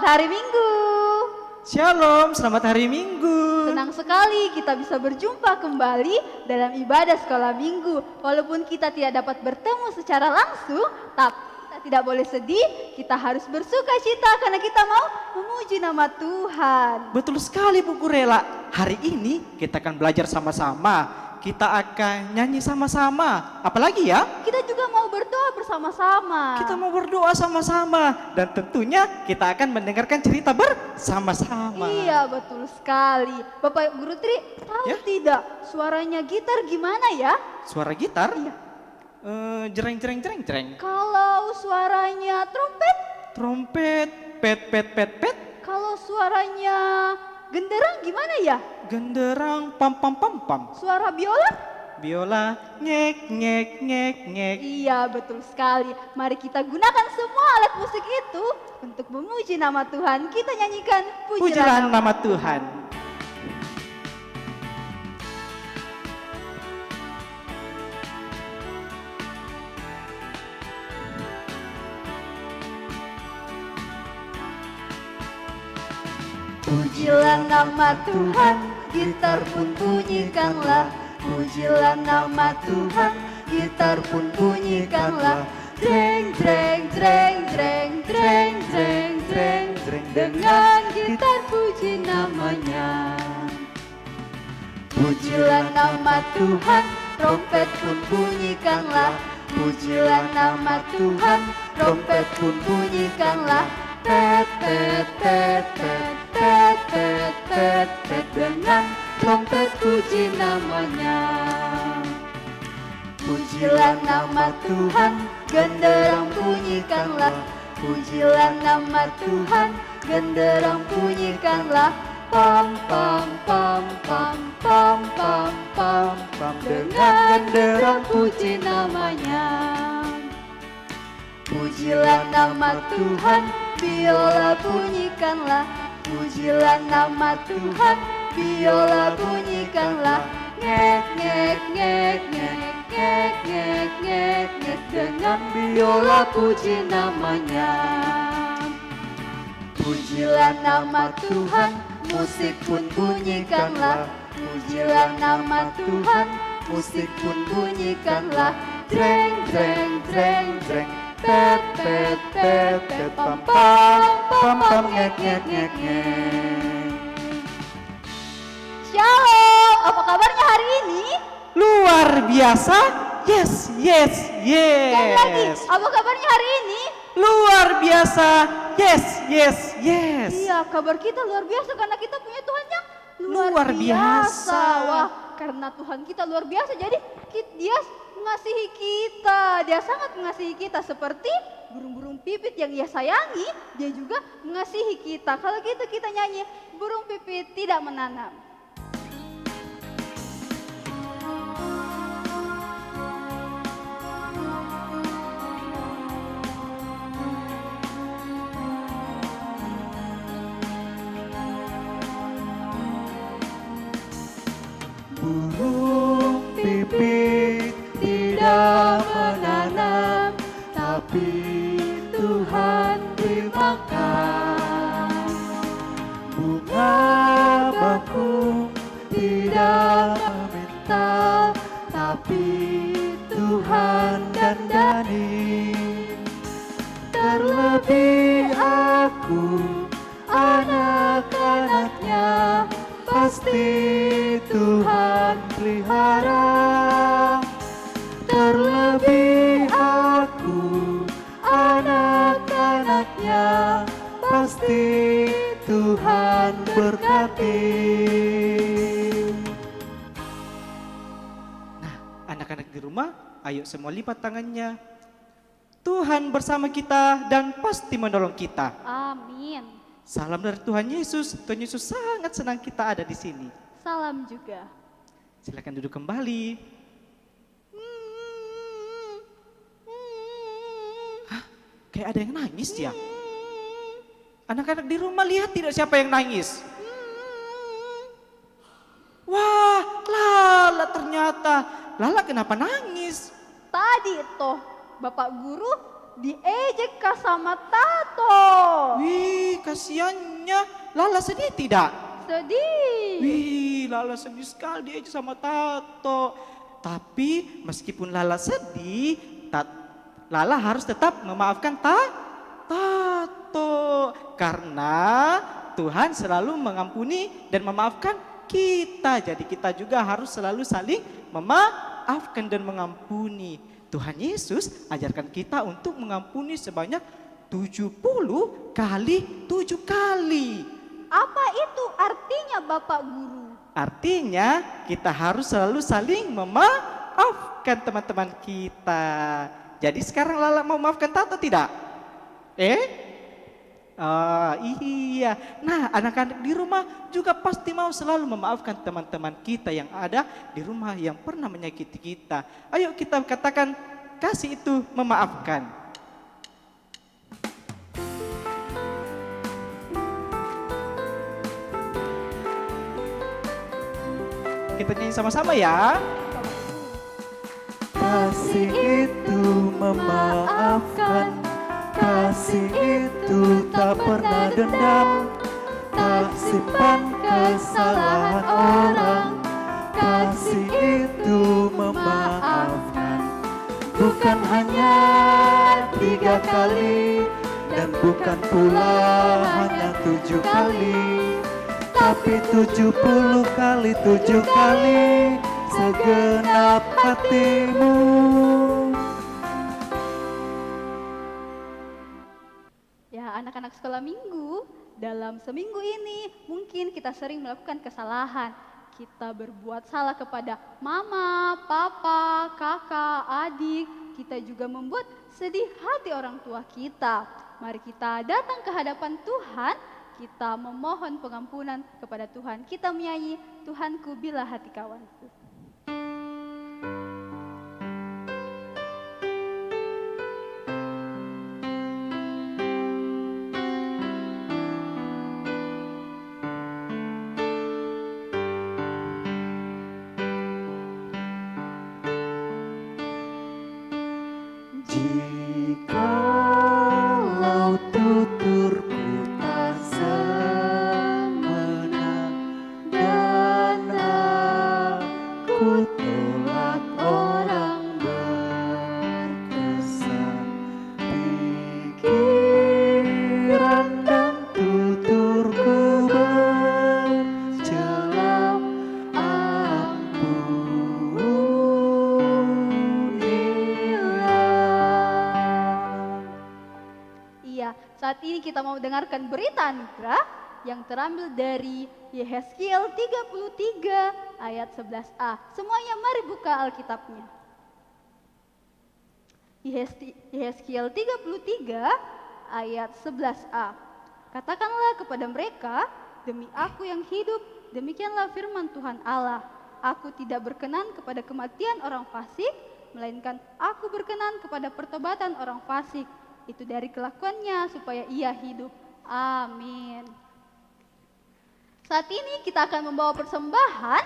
Selamat hari Minggu. Shalom, selamat hari Minggu. Senang sekali kita bisa berjumpa kembali dalam ibadah sekolah minggu. Walaupun kita tidak dapat bertemu secara langsung, tapi kita tidak boleh sedih. Kita harus bersuka cita karena kita mau memuji nama Tuhan. Betul sekali Bu Gurela. Hari ini kita akan belajar sama-sama. Kita akan nyanyi sama-sama. Apalagi ya? Kita juga mau berdoa bersama-sama. Kita mau berdoa sama-sama. Dan tentunya kita akan mendengarkan cerita bersama-sama. Iya, betul sekali. Bapak Guru Tri, tahu Ya? tidak suaranya gitar gimana ya? Suara gitar? Iya. Jereng, jereng, jereng, jereng. Kalau suaranya trompet? Trompet, pet, pet, pet, pet. Kalau suaranya genderang gimana ya? Genderang, pam, pam, pam, pam. Suara biola? Biola, nyek, nyek, nyek, nyek. Iya, betul sekali. Mari kita gunakan semua alat musik itu untuk memuji nama Tuhan. Kita nyanyikan Pujilah nama Tuhan. Pujilah nama Tuhan, gitar pun bunyikanlah. Pujilah nama Tuhan, gitar pun bunyikanlah. Dreng, dreng, dreng, dreng, dreng, dreng, dreng, dreng. Dengan gitar puji namanya. Pujilah nama Tuhan, trompet pun bunyikanlah. Pujilah nama Tuhan, trompet pun bunyikanlah. Pet, pet, pet, pet, pet, pet, pet, pet. Dengan trompet puji namanya. Pujilah nama Tuhan, genderang bunyikanlah. Pujilah nama Tuhan, genderang bunyikanlah. Pam, pam, pam, pam, pam, pam, pam, pam. Dengan genderang puji namanya. Pujilah nama Tuhan, biola bunyikanlah. Pujilah nama Tuhan, biola bunyikanlah. Ngek, ngek, ngek, ngek, ngek, ngek, ngek, ngek. Dengan biola puji namanya. Pujilah nama Tuhan, musik pun bunyikanlah. Pujilah nama Tuhan, musik pun bunyikanlah. Dreng, dreng, dreng, dreng. Pet, pet, pet, pet, pam, pam, pam, pam, ngek, ngek, ngek, ngek. Shalom, apa kabarnya hari ini? Luar biasa. Yes, yes, Sekali lagi, yes. apa kabarnya hari ini? Luar biasa. Yes, yes, yes. Iya, kabar kita luar biasa karena kita punya Tuhan yang Luar biasa. Wah, karena Tuhan kita luar biasa, jadi Dia mengasihi kita. Dia sangat mengasihi kita seperti burung-burung pipit yang Ia sayangi. Dia juga mengasihi kita. Kalau gitu kita nyanyi, burung pipit tidak menanam. Burung pipit tidak menanam, tapi Tuhan beri makan. Bunga bakung tidak meminta, tapi Tuhan dandani. Terlebih aku, anak-anaknya, pasti Tuhan pelihara. Terlebih aku, anak-anaknya, pasti Tuhan berkati. Nah, anak-anak di rumah, ayo semua lipat tangannya. Tuhan bersama kita dan pasti menolong kita. Amin. Salam dari Tuhan Yesus. Tuhan Yesus sangat senang kita ada di sini. Salam juga. Silakan duduk kembali. Hah? Kayak ada yang nangis ya? Anak-anak di rumah lihat tidak siapa yang nangis? Wah, Lala ternyata. Lala kenapa nangis? Tadi toh Bapak Guru diejek sama tato. Wih, kasihannya. Lala sedih tidak? Sedih. Wih, Lala sedih sekali dia sama Tato. Tapi meskipun Lala sedih, Lala harus tetap memaafkan Tato. Karena Tuhan selalu mengampuni dan memaafkan kita. Jadi kita juga harus selalu saling memaafkan dan mengampuni. Tuhan Yesus ajarkan kita untuk mengampuni sebanyak 70 kali 7 kali. Apa itu artinya Bapak Guru? Artinya kita harus selalu saling memaafkan teman-teman kita. Jadi sekarang Lala mau maafkan Tato tidak? Oh iya. Nah, anak-anak di rumah juga pasti mau selalu memaafkan teman-teman kita yang ada di rumah yang pernah menyakiti kita. Ayo kita katakan kasih itu memaafkan. Kita nyanyi sama-sama ya. Kasih itu memaafkan, kasih itu tak pernah dendam, tak simpan kesalahan orang. Kasih itu memaafkan, bukan hanya 3 kali, dan bukan pula hanya 7 kali, tapi 70 kali 7 kali segenap hatimu. Ya, anak-anak sekolah minggu, dalam seminggu ini mungkin kita sering melakukan kesalahan. Kita berbuat salah kepada mama, papa, kakak, adik. Kita juga membuat sedih hati orang tua kita. Mari kita datang ke hadapan Tuhan. Kita memohon pengampunan kepada Tuhan. Kita menyanyi, Tuhanku bila hati kawanku. Jikalau tuturku tak semena, dan aku tolak orang berkesan, pikiran dan tuturku bercela, Iya, saat ini kita mau dengarkan berita anugerah yang terambil dari Yehezkiel 33 ayat 11a. Semuanya mari buka Alkitabnya. Yehezkiel 33 ayat 11a. Katakanlah kepada mereka, demi aku yang hidup, demikianlah firman Tuhan Allah. Aku tidak berkenan kepada kematian orang fasik, melainkan aku berkenan kepada pertobatan orang fasik. Itu dari kelakuannya supaya ia hidup. Amin. Saat ini kita akan membawa persembahan.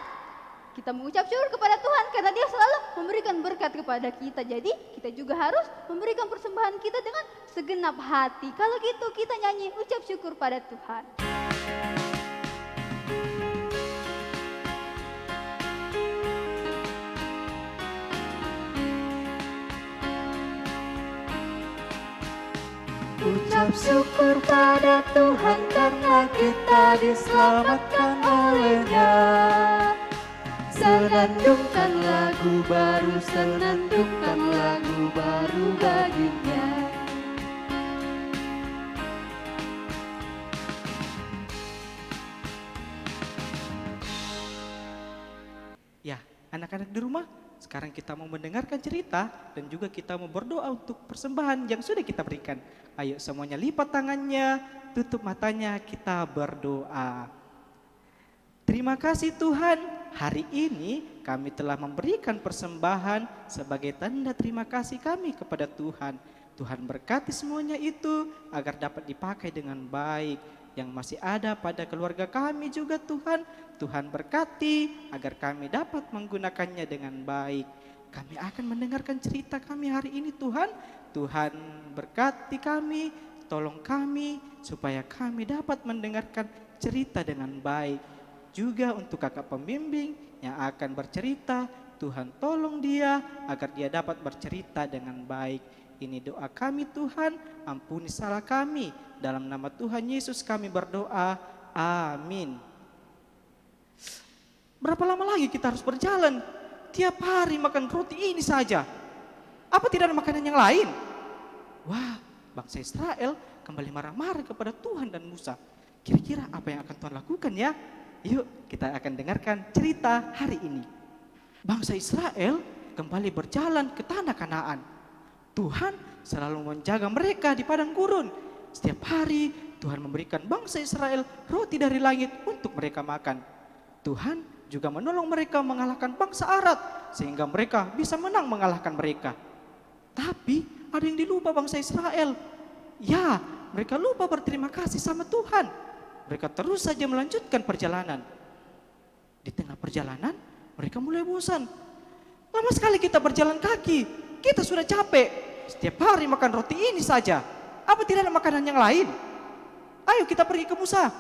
Kita mengucap syukur kepada Tuhan karena Dia selalu memberikan berkat kepada kita. Jadi kita juga harus memberikan persembahan kita dengan segenap hati. Kalau gitu kita nyanyi ucap syukur pada Tuhan. Ucap syukur pada Tuhan karena kita diselamatkan oleh-Nya. Senandungkan lagu baru, senandungkan lagu baru baginya. Ya, anak-anak di rumah, sekarang kita mau mendengarkan cerita dan juga kita mau berdoa untuk persembahan yang sudah kita berikan. Ayo semuanya lipat tangannya, tutup matanya, kita berdoa. Terima kasih Tuhan, hari ini kami telah memberikan persembahan sebagai tanda terima kasih kami kepada Tuhan. Tuhan berkati semuanya itu agar dapat dipakai dengan baik. Yang masih ada pada keluarga kami juga Tuhan berkati agar kami dapat menggunakannya dengan baik. Kami akan mendengarkan cerita kami hari ini Tuhan. Tuhan berkati kami, tolong kami supaya kami dapat mendengarkan cerita dengan baik. Juga untuk kakak pembimbing yang akan bercerita, Tuhan tolong dia agar dia dapat bercerita dengan baik. Ini doa kami Tuhan, ampuni salah kami. Dalam nama Tuhan Yesus kami berdoa, amin. Berapa lama lagi kita harus berjalan? Tiap hari makan roti ini saja. Apa tidak ada makanan yang lain? Wah, bangsa Israel kembali marah-marah kepada Tuhan dan Musa. Kira-kira apa yang akan Tuhan lakukan ya? Yuk kita akan dengarkan cerita hari ini. Bangsa Israel kembali berjalan ke tanah Kanaan. Tuhan selalu menjaga mereka di padang gurun. Setiap hari Tuhan memberikan bangsa Israel roti dari langit untuk mereka makan. Tuhan juga menolong mereka mengalahkan bangsa Arab sehingga mereka bisa menang mengalahkan mereka. Tapi ada yang dilupa bangsa Israel. Ya, mereka lupa berterima kasih sama Tuhan. Mereka terus saja melanjutkan perjalanan. Di tengah perjalanan, mereka mulai bosan. Lama sekali kita berjalan kaki. Kita sudah capek. Setiap hari makan roti ini saja. Apa tidak ada makanan yang lain? Ayo kita pergi ke Musa.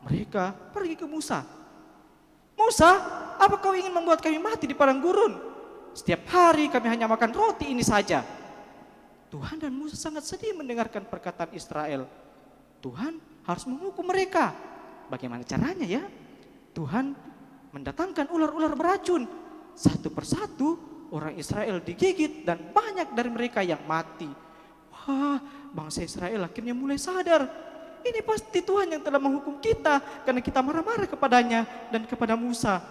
Mereka pergi ke Musa. Musa, apa kau ingin membuat kami mati di padang gurun? Setiap hari kami hanya makan roti ini saja. Tuhan dan Musa sangat sedih mendengarkan perkataan Israel. Tuhan harus menghukum mereka. Bagaimana caranya ya? Tuhan mendatangkan ular-ular beracun. Satu persatu orang Israel digigit dan banyak dari mereka yang mati. Wah, bangsa Israel akhirnya mulai sadar. Ini pasti Tuhan yang telah menghukum kita karena kita marah-marah kepadanya dan kepada Musa.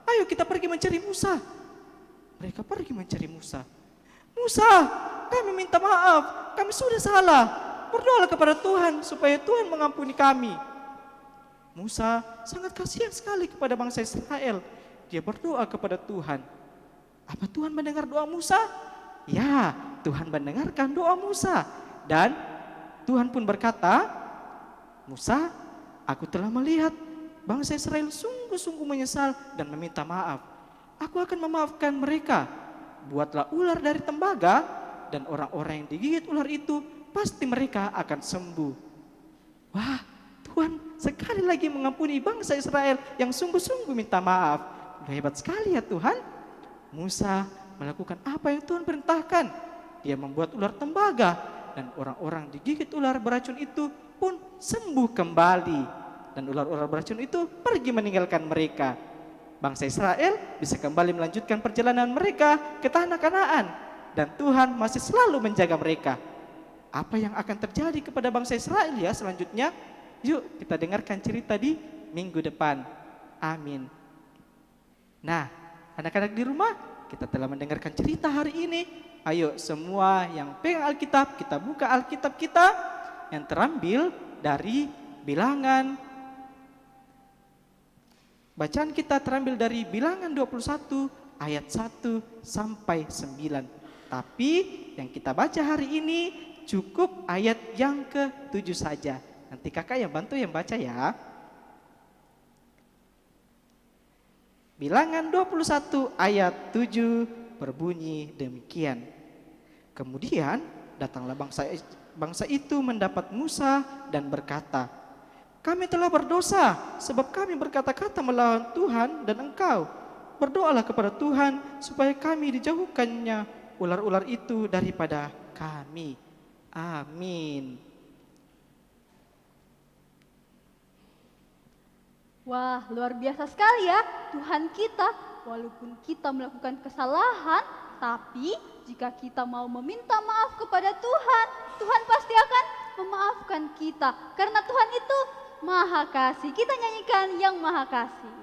Ayo kita pergi mencari Musa. Mereka pergi mencari Musa. Musa, kami minta maaf, kami sudah salah. Berdoalah kepada Tuhan supaya Tuhan mengampuni kami. Musa sangat kasihan sekali kepada bangsa Israel. Dia berdoa kepada Tuhan. Apa Tuhan mendengar doa Musa? Ya, Tuhan mendengarkan doa Musa. Dan Tuhan pun berkata, Musa, aku telah melihat bangsa Israel sungguh-sungguh menyesal dan meminta maaf. Aku akan memaafkan mereka. Buatlah ular dari tembaga dan orang-orang yang digigit ular itu pasti mereka akan sembuh. Wah, Tuhan sekali lagi mengampuni bangsa Israel yang sungguh-sungguh minta maaf. Hebat sekali ya Tuhan. Musa melakukan apa yang Tuhan perintahkan. Dia membuat ular tembaga dan orang-orang digigit ular beracun itu pun sembuh kembali. Dan ular-ular beracun itu pergi meninggalkan mereka. Bangsa Israel bisa kembali melanjutkan perjalanan mereka ke tanah Kanaan. Dan Tuhan masih selalu menjaga mereka. Apa yang akan terjadi kepada bangsa Israel ya selanjutnya? Yuk kita dengarkan cerita di minggu depan. Amin. Nah, anak-anak di rumah, kita telah mendengarkan cerita hari ini. Ayo semua yang pegang Alkitab, kita buka Alkitab kita yang terambil dari Bilangan. Bacaan kita terambil dari Bilangan 21 ayat 1 sampai 9. Tapi yang kita baca hari ini cukup ayat yang ke-7 saja. Nanti kakak yang bantu yang baca ya. Bilangan 21 ayat 7 berbunyi demikian. Kemudian datanglah bangsa itu mendapat Musa dan berkata, kami telah berdosa sebab kami berkata-kata melawan Tuhan dan engkau. Berdoalah kepada Tuhan supaya kami dijauhkannya ular-ular itu daripada kami. Amin. Wah, luar biasa sekali ya Tuhan kita. Walaupun kita melakukan kesalahan, tapi jika kita mau meminta maaf kepada Tuhan, Tuhan pasti akan memaafkan kita. Karena Tuhan itu Maha Kasih. Kita nyanyikan yang Maha Kasih.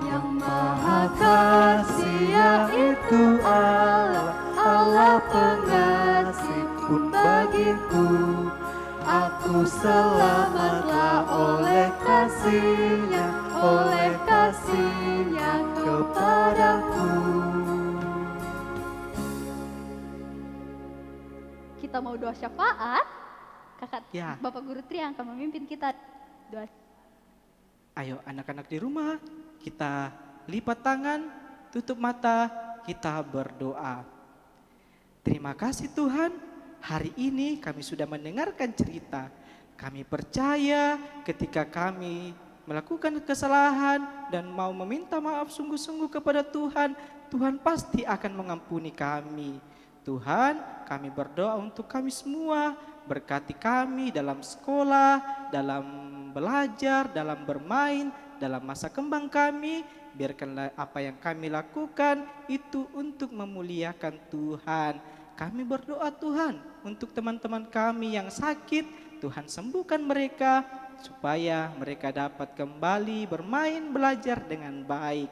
Yang Maha Kasih yaitu Allah, Allah pengasih pun bagiku. Aku selamatlah oleh kasih-Nya, oleh kasih-Nya kepadaku. Kita mau doa syafaat. Kakak Ya. Bapak Guru Tri yang akan memimpin kita doa. Ayo anak-anak di rumah, kita lipat tangan, tutup mata, kita berdoa. Terima kasih Tuhan, hari ini kami sudah mendengarkan cerita. Kami percaya ketika kami melakukan kesalahan dan mau meminta maaf sungguh-sungguh kepada Tuhan, Tuhan pasti akan mengampuni kami. Tuhan, kami berdoa untuk kami semua, berkati kami dalam sekolah, dalam belajar, dalam bermain, dalam masa kembang kami. Biarkanlah apa yang kami lakukan itu untuk memuliakan Tuhan. Kami berdoa Tuhan untuk teman-teman kami yang sakit, Tuhan sembuhkan mereka supaya mereka dapat kembali bermain, belajar dengan baik.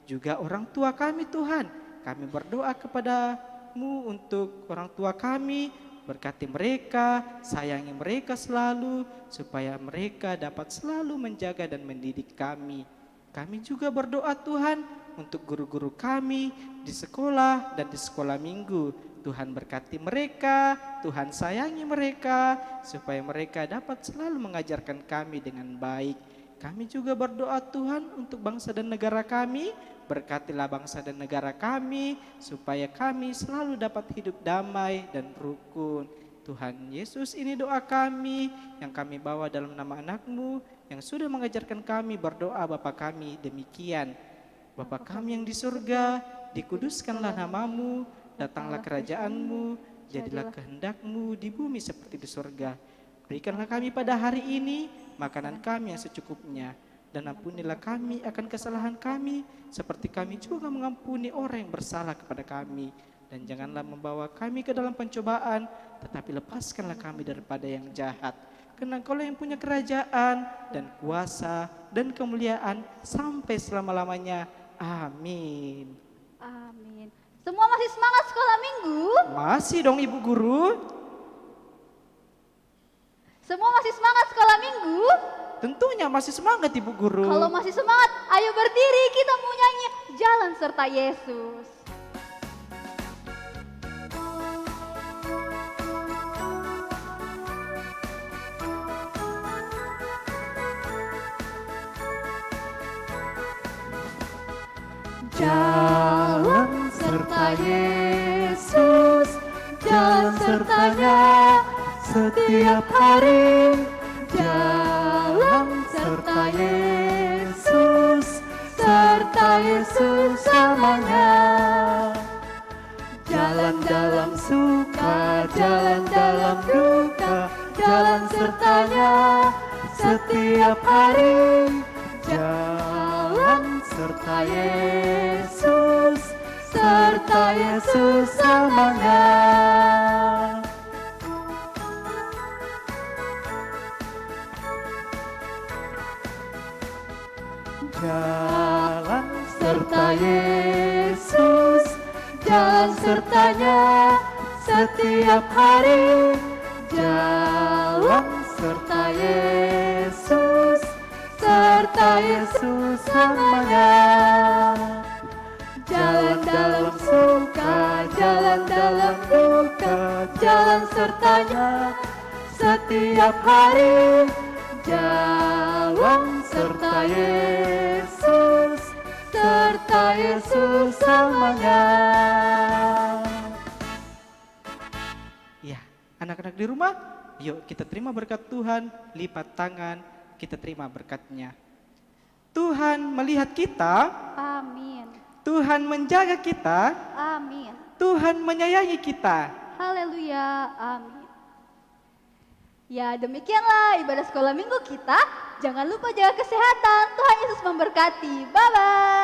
Juga orang tua kami Tuhan, kami berdoa kepada-Mu untuk orang tua kami, berkati mereka, sayangi mereka selalu, supaya mereka dapat selalu menjaga dan mendidik kami. Kami juga berdoa Tuhan untuk guru-guru kami di sekolah dan di sekolah minggu. Tuhan berkati mereka, Tuhan sayangi mereka, supaya mereka dapat selalu mengajarkan kami dengan baik. Kami juga berdoa Tuhan untuk bangsa dan negara kami, berkatilah bangsa dan negara kami, supaya kami selalu dapat hidup damai dan rukun. Tuhan Yesus, ini doa kami yang kami bawa dalam nama anak-Mu, yang sudah mengajarkan kami berdoa Bapa kami demikian. Bapa kami yang di surga, dikuduskanlah nama-Mu, datanglah kerajaan-Mu, jadilah kehendak-Mu di bumi seperti di surga. Berikanlah kami pada hari ini makanan kami yang secukupnya, dan ampunilah kami akan kesalahan kami, seperti kami juga mengampuni orang yang bersalah kepada kami. Dan janganlah membawa kami ke dalam pencobaan, tetapi lepaskanlah kami daripada yang jahat. Karena Engkau yang punya kerajaan dan kuasa dan kemuliaan sampai selama-lamanya. Amin. Amin. Semua masih semangat sekolah minggu? Masih dong Ibu Guru. Semua masih semangat sekolah minggu? Tentunya masih semangat Ibu Guru. Kalau masih semangat, ayo berdiri kita mau nyanyi Jalan Serta Yesus. Jalan serta Yesus, jalan sertanya setiap hari. Jalan serta Yesus, serta Yesus selamanya. Jalan dalam suka, jalan dalam duka, jalan sertanya setiap hari. Jalan serta Yesus, serta Yesus selamanya. Jalan serta Yesus, jalan sertanya setiap hari. Jalan serta Yesus, serta Yesus selamanya. Jalan dalam suka, jalan dalam duka, jalan sertanya setiap hari. Jalan serta Yesus, serta Yesus selamanya. Ya, anak-anak di rumah, yuk kita terima berkat Tuhan, lipat tangan, kita terima berkat-Nya. Tuhan melihat kita, Amin. Tuhan menjaga kita, Amin. Tuhan menyayangi kita. Haleluya. Amin. Ya, demikianlah ibadah sekolah minggu kita. Jangan lupa jaga kesehatan. Tuhan Yesus memberkati. Bye-bye.